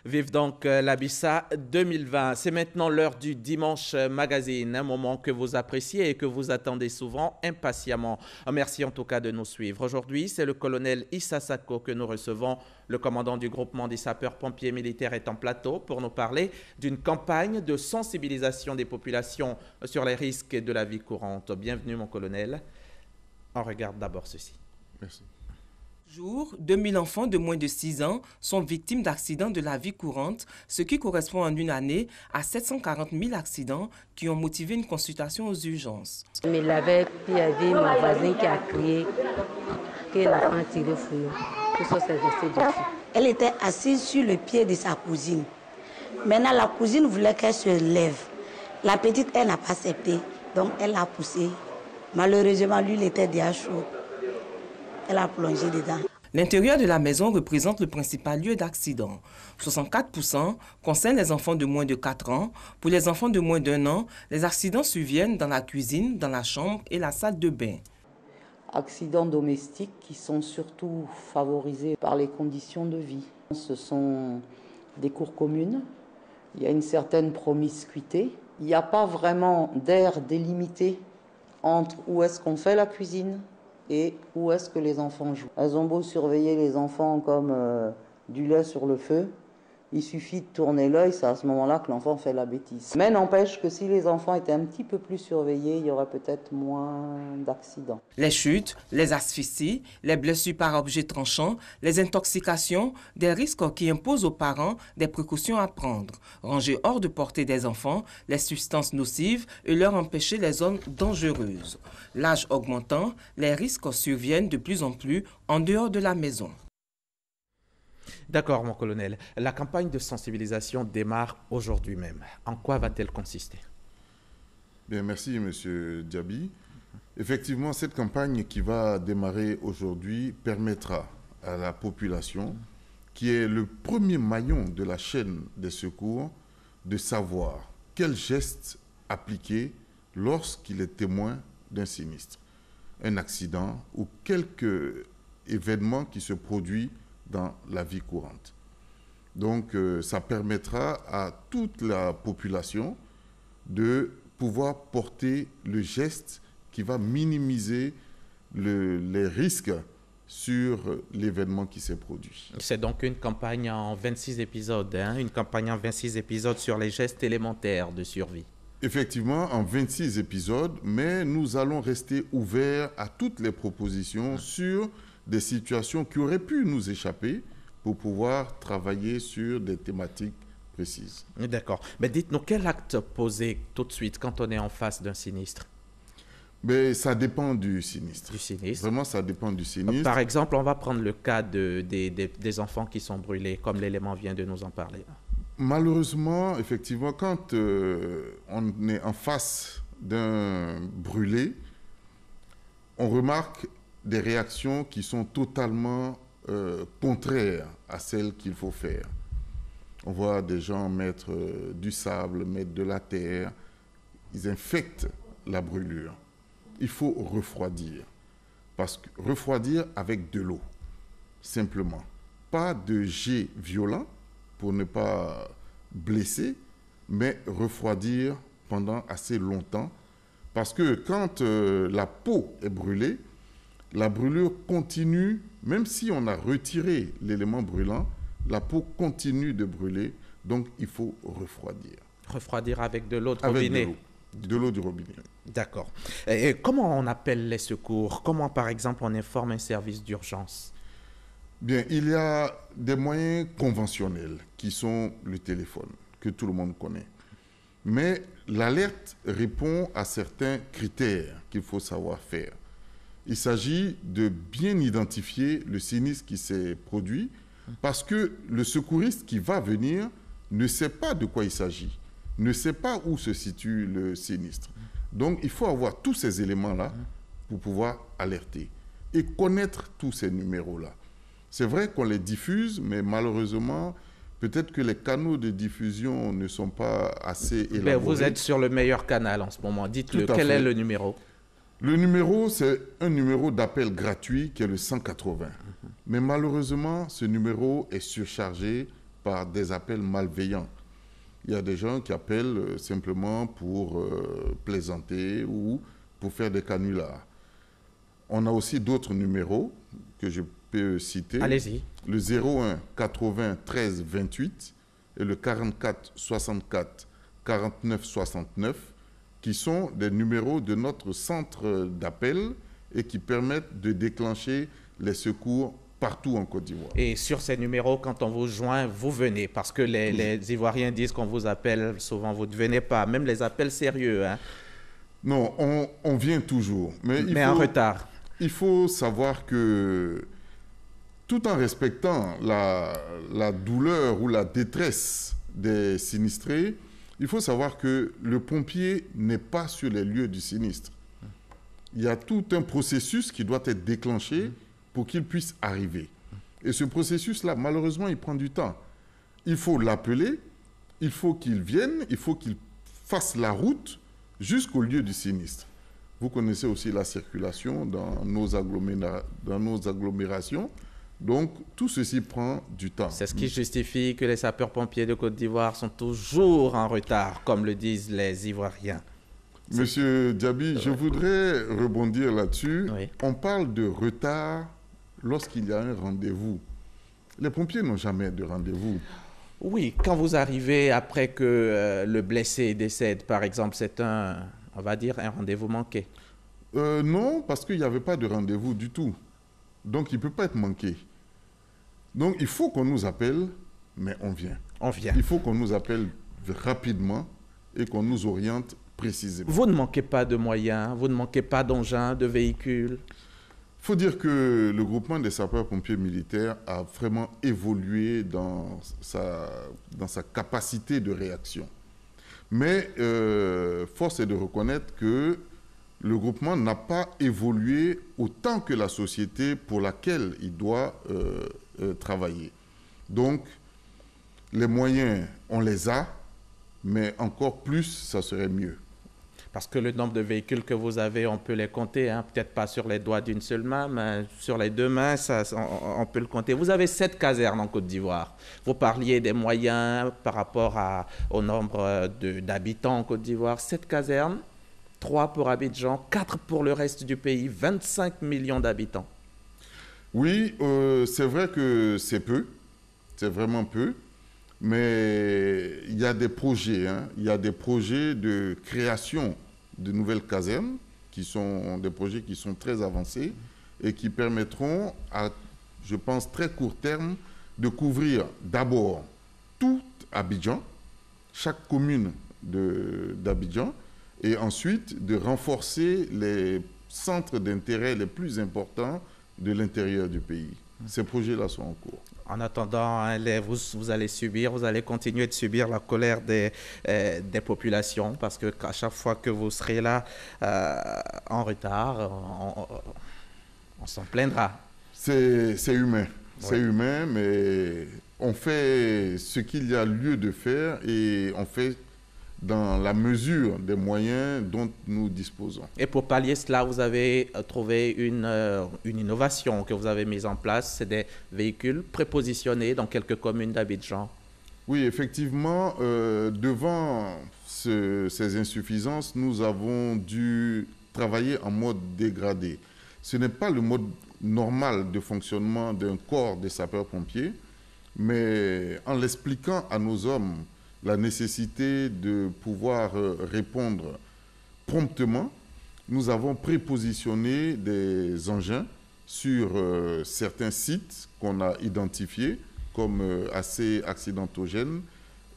Vive donc l'Abissa 2020. C'est maintenant l'heure du Dimanche Magazine, un moment que vous appréciez et que vous attendez souvent impatiemment. Merci en tout cas de nous suivre. Aujourd'hui, c'est le colonel Issa Sako que nous recevons. Le commandant du groupement des sapeurs-pompiers militaires est en plateau pour nous parler d'une campagne de sensibilisation des populations sur les risques de la vie courante. Bienvenue mon colonel. On regarde d'abord ceci. Merci. Jour, 2000 enfants de moins de 6 ans sont victimes d'accidents de la vie courante, ce qui correspond en une année à 740 000 accidents qui ont motivé une consultation aux urgences. Mais il avait ma voisine qui a crié que l'enfant a tiré fouillon, que ça s'est versé dessus. Elle était assise sur le pied de sa cousine. Maintenant, la cousine voulait qu'elle se lève. La petite, elle n'a pas accepté, donc elle l'a poussée. Malheureusement, lui, il était déjà chaud. Elle a plongé dedans. L'intérieur de la maison représente le principal lieu d'accident. 64% concernent les enfants de moins de 4 ans. Pour les enfants de moins d'1 an, les accidents surviennent dans la cuisine, dans la chambre et la salle de bain. Accidents domestiques qui sont surtout favorisés par les conditions de vie. Ce sont des cours communes, il y a une certaine promiscuité. Il n'y a pas vraiment d'aire délimitée entre où est-ce qu'on fait la cuisine et où est-ce que les enfants jouent. Elles ont beau surveiller les enfants comme du lait sur le feu, il suffit de tourner l'œil, c'est à ce moment-là que l'enfant fait la bêtise. Mais n'empêche que si les enfants étaient un petit peu plus surveillés, il y aurait peut-être moins d'accidents. Les chutes, les asphyxies, les blessures par objets tranchants, les intoxications, des risques qui imposent aux parents des précautions à prendre. Ranger hors de portée des enfants les substances nocives et leur empêcher les zones dangereuses. L'âge augmentant, les risques surviennent de plus en plus en dehors de la maison. D'accord, mon colonel. La campagne de sensibilisation démarre aujourd'hui même. En quoi va-t-elle consister? Bien, merci, M. Diaby. Effectivement, cette campagne qui va démarrer aujourd'hui permettra à la population, qui est le premier maillon de la chaîne des secours, de savoir quels gestes appliquer lorsqu'il est témoin d'un sinistre, un accident ou quelque événement qui se produit dans la vie courante. Donc, ça permettra à toute la population de pouvoir porter le geste qui va minimiser les risques sur l'événement qui s'est produit. C'est donc une campagne en 26 épisodes, une campagne en 26 épisodes sur les gestes élémentaires de survie. Effectivement, en 26 épisodes, mais nous allons rester ouverts à toutes les propositions sur des situations qui auraient pu nous échapper pour pouvoir travailler sur des thématiques précises. D'accord. Mais dites-nous, quel acte poser tout de suite quand on est en face d'un sinistre? Mais ça dépend du sinistre. Du sinistre. Vraiment, ça dépend du sinistre. Par exemple, on va prendre le cas des enfants qui sont brûlés, comme l'élément vient de nous en parler. Malheureusement, effectivement, quand on est en face d'un brûlé, on remarque des réactions qui sont totalement contraires à celles qu'il faut faire. On voit des gens mettre du sable, mettre de la terre. Ils infectent la brûlure. Il faut refroidir. Parce que refroidir avec de l'eau, simplement. Pas de jet violent pour ne pas blesser, mais refroidir pendant assez longtemps. Parce que quand la peau est brûlée, la brûlure continue, même si on a retiré l'élément brûlant, la peau continue de brûler, donc il faut refroidir. Refroidir avec de l'eau de robinet. De l'eau du robinet. D'accord. Et comment on appelle les secours? Comment, par exemple, on informe un service d'urgence? Bien, il y a des moyens conventionnels qui sont le téléphone, que tout le monde connaît. Mais l'alerte répond à certains critères qu'il faut savoir faire. Il s'agit de bien identifier le sinistre qui s'est produit parce que le secouriste qui va venir ne sait pas de quoi il s'agit, ne sait pas où se situe le sinistre. Donc, il faut avoir tous ces éléments-là pour pouvoir alerter et connaître tous ces numéros-là. C'est vrai qu'on les diffuse, mais malheureusement, peut-être que les canaux de diffusion ne sont pas assez élaborés. Ben, vous êtes sur le meilleur canal en ce moment. Dites-le, quel est le numéro? Le numéro, c'est un numéro d'appel gratuit qui est le 180. Mais malheureusement, ce numéro est surchargé par des appels malveillants. Il y a des gens qui appellent simplement pour plaisanter ou pour faire des canulars. On a aussi d'autres numéros que je peux citer. Allez-y. Le 01 80 13 28 et le 44 64 49 69, qui sont des numéros de notre centre d'appel et qui permettent de déclencher les secours partout en Côte d'Ivoire. Et sur ces numéros, quand on vous joint, vous venez, parce que les Ivoiriens disent qu'on vous appelle, souvent vous ne venez pas, même les appels sérieux. Hein. Non, on vient toujours. Mais en retard. Il faut savoir que tout en respectant la douleur ou la détresse des sinistrés, il faut savoir que le pompier n'est pas sur les lieux du sinistre. Il y a tout un processus qui doit être déclenché pour qu'il puisse arriver. Et ce processus-là, malheureusement, il prend du temps. Il faut l'appeler, il faut qu'il vienne, il faut qu'il fasse la route jusqu'au lieu du sinistre. Vous connaissez aussi la circulation dans nos agglomérations. Donc, tout ceci prend du temps. C'est ce qui justifie que les sapeurs-pompiers de Côte d'Ivoire sont toujours en retard, comme le disent les Ivoiriens. Monsieur Diaby, je voudrais rebondir là-dessus. Oui. On parle de retard lorsqu'il y a un rendez-vous. Les pompiers n'ont jamais de rendez-vous. Oui, quand vous arrivez après que le blessé décède, par exemple, c'est on va dire, un rendez-vous manqué. Non, parce qu'il n'y avait pas de rendez-vous du tout. Donc, il ne peut pas être manqué. Donc, il faut qu'on nous appelle, mais on vient. On vient. Il faut qu'on nous appelle rapidement et qu'on nous oriente précisément. Vous ne manquez pas de moyens, vous ne manquez pas d'engins, de véhicules. Il faut dire que le groupement des sapeurs-pompiers militaires a vraiment évolué dans sa capacité de réaction. Mais force est de reconnaître que le groupement n'a pas évolué autant que la société pour laquelle il doit travailler. Donc, les moyens, on les a, mais encore plus, ça serait mieux. Parce que le nombre de véhicules que vous avez, on peut les compter, hein? Peut-être pas sur les doigts d'une seule main, mais sur les deux mains, on peut le compter. Vous avez 7 casernes en Côte d'Ivoire. Vous parliez des moyens par rapport au nombre d'habitants en Côte d'Ivoire. 7 casernes, 3 pour Abidjan, 4 pour le reste du pays, 25 millions d'habitants. Oui, c'est vrai que c'est peu, c'est vraiment peu. Mais il y a des projets, hein. Il y a des projets de création de nouvelles casernes qui sont des projets qui sont très avancés et qui permettront à, je pense, très court terme de couvrir d'abord tout Abidjan, chaque commune d'Abidjan, et ensuite de renforcer les centres d'intérêt les plus importants de l'intérieur du pays. Ces projets-là sont en cours. En attendant, hein, vous allez continuer de subir la colère des populations parce qu'à chaque fois que vous serez là en retard, on s'en plaindra. C'est humain. Oui. C'est humain, mais on fait ce qu'il y a lieu de faire et on fait dans la mesure des moyens dont nous disposons. Et pour pallier cela, vous avez trouvé une innovation que vous avez mise en place, c'est des véhicules prépositionnés dans quelques communes d'Abidjan. Oui, effectivement, devant ces insuffisances, nous avons dû travailler en mode dégradé. Ce n'est pas le mode normal de fonctionnement d'un corps de sapeurs-pompiers, mais en l'expliquant à nos hommes, la nécessité de pouvoir répondre promptement, nous avons prépositionné des engins sur certains sites qu'on a identifiés comme assez accidentogènes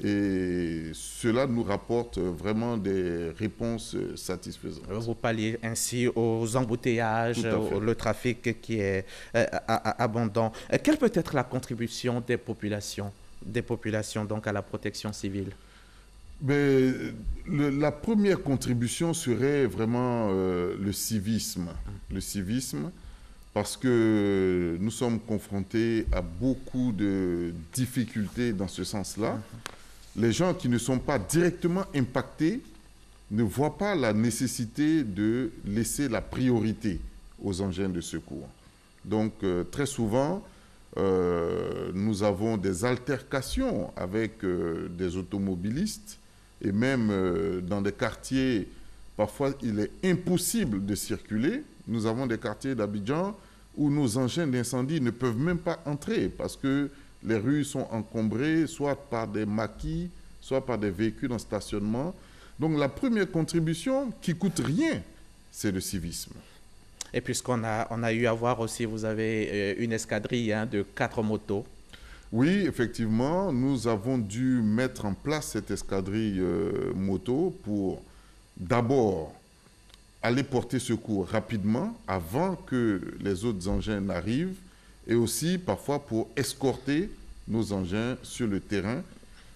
et cela nous rapporte vraiment des réponses satisfaisantes. Vous parliez ainsi aux embouteillages, le trafic qui est abondant. Quelle peut être la contribution des populations donc à la protection civile? Mais la première contribution serait vraiment le civisme. Le civisme, parce que nous sommes confrontés à beaucoup de difficultés dans ce sens-là. Les gens qui ne sont pas directement impactés ne voient pas la nécessité de laisser la priorité aux engins de secours. Donc, très souvent, nous avons des altercations avec des automobilistes et même dans des quartiers, parfois il est impossible de circuler. Nous avons des quartiers d'Abidjan où nos engins d'incendie ne peuvent même pas entrer parce que les rues sont encombrées soit par des maquis, soit par des véhicules en stationnement. Donc la première contribution qui coûte rien, c'est le civisme. Et puisqu'on a eu à voir aussi, vous avez une escadrille de 4 motos. Oui, effectivement, nous avons dû mettre en place cette escadrille moto pour d'abord aller porter secours rapidement avant que les autres engins n'arrivent et aussi parfois pour escorter nos engins sur le terrain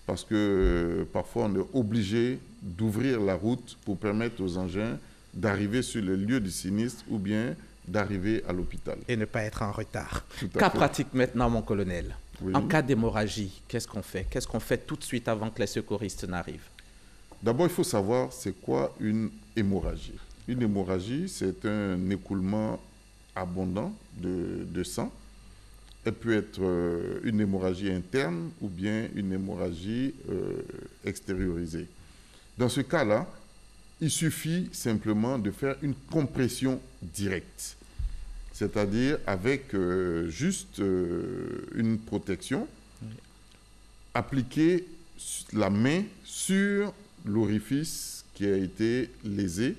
parce que parfois on est obligé d'ouvrir la route pour permettre aux engins d'arriver sur le lieu du sinistre ou bien d'arriver à l'hôpital. Et ne pas être en retard. Cas pratique maintenant, mon colonel. Oui. En cas d'hémorragie, qu'est-ce qu'on fait? Qu'est-ce qu'on fait tout de suite avant que les secouristes n'arrivent? D'abord, il faut savoir c'est quoi une hémorragie. Une hémorragie, c'est un écoulement abondant de sang. Elle peut être une hémorragie interne ou bien une hémorragie extériorisée. Dans ce cas-là, il suffit simplement de faire une compression directe, c'est-à-dire avec juste une protection, appliquer la main sur l'orifice qui a été lésé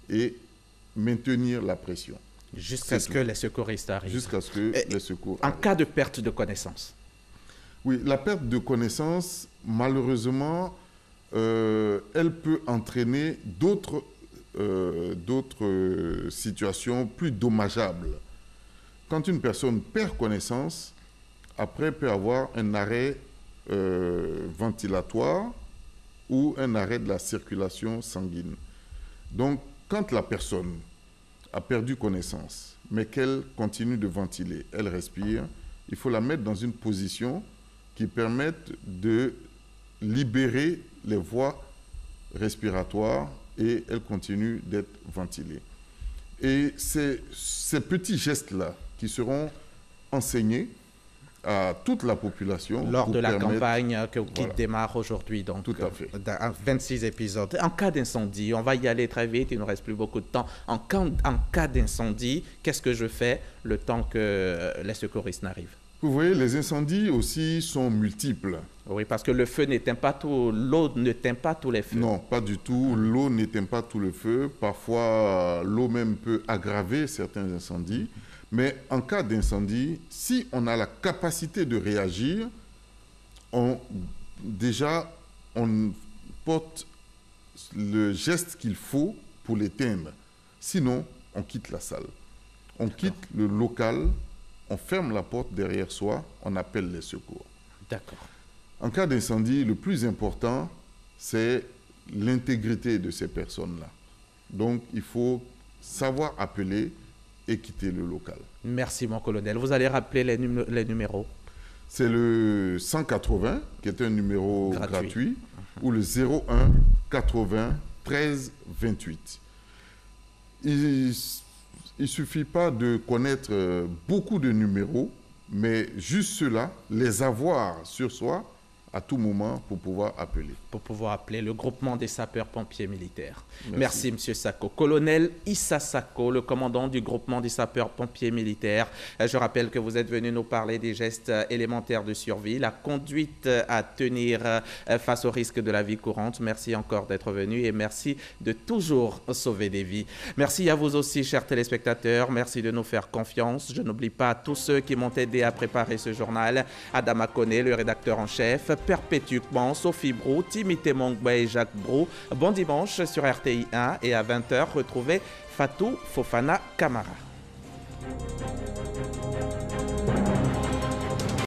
et maintenir la pression. Jusqu'à ce que les secouristes arrivent. Jusqu'à ce que les secours arrivent. En cas de perte de connaissance. Oui, la perte de connaissance, malheureusement, elle peut entraîner d'autres situations plus dommageables. Quand une personne perd connaissance, après peut avoir un arrêt ventilatoire ou un arrêt de la circulation sanguine. Donc, quand la personne a perdu connaissance, mais qu'elle continue de ventiler, elle respire, il faut la mettre dans une position qui permette de libérer les voies respiratoires et elle continue d'être ventilée. Et c'est ces petits gestes-là qui seront enseignés à toute la population. Lors de la campagne qui démarre aujourd'hui. Donc, tout à fait. 26 épisodes. En cas d'incendie, on va y aller très vite, il ne reste plus beaucoup de temps. En cas d'incendie, qu'est-ce que je fais le temps que les secouristes n'arrivent? Vous voyez, les incendies aussi sont multiples. Oui, parce que le feu n'éteint pas tout, l'eau n'éteint pas tous les feux. Non, pas du tout. L'eau n'éteint pas tout le feu. Parfois, l'eau même peut aggraver certains incendies. Mais en cas d'incendie, si on a la capacité de réagir, on porte le geste qu'il faut pour l'éteindre. Sinon, on quitte la salle. On quitte le local, on ferme la porte derrière soi, on appelle les secours. D'accord. En cas d'incendie, le plus important, c'est l'intégrité de ces personnes-là. Donc, il faut savoir appeler et quitter le local. Merci, mon colonel. Vous allez rappeler les numéros? C'est le 180, qui est un numéro gratuit ou le 01 80 13 28. Il ne suffit pas de connaître beaucoup de numéros, mais juste cela, les avoir sur soi à tout moment pour pouvoir appeler. Pour pouvoir appeler le groupement des sapeurs-pompiers militaires. Merci, M. Sako. Colonel Issa Sako, le commandant du groupement des sapeurs-pompiers militaires. Je rappelle que vous êtes venu nous parler des gestes élémentaires de survie, la conduite à tenir face au risque de la vie courante. Merci encore d'être venu et merci de toujours sauver des vies. Merci à vous aussi, chers téléspectateurs. Merci de nous faire confiance. Je n'oublie pas tous ceux qui m'ont aidé à préparer ce journal. Adama Kone, le rédacteur en chef, perpétuellement Sophie Brou, Timité Mongba et Jacques Brou. Bon dimanche sur RTI 1 et à 20h, retrouvez Fatou Fofana Camara.